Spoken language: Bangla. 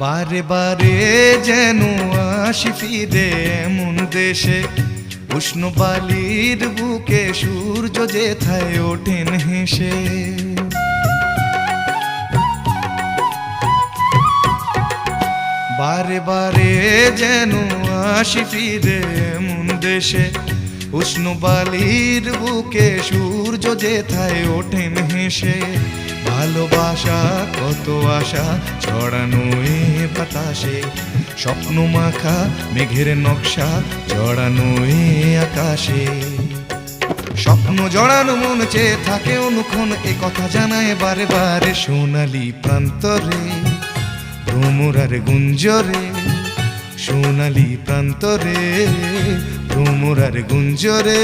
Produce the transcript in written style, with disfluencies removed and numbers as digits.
বারে বারে যেন আসি ফিরে এমন দেশে, উষ্ণ বালির বুকে সূর্য যেথায় ওঠেন হেসে। বারে বারে যেন আসি ফিরে এমন দেশে, উষ্ণ বালির বুকে সূর্য যেথায় ওঠেন হেসে। ভালোবাসা কত আশা ছড়ানো এ বাতাসে, স্বপ্ন মাখা মেঘের নকশা জড়ানো এ আকাশে। স্বপ্ন জড়ানো মন চেয়ে থাকে অনুক্ষণ, এ কথা জানায় বারে বারে সোনালি প্রান্তরে ভ্রমরার গুঞ্জরে। সোনালি প্রান্তরে ভ্রমরার গুঞ্জরে।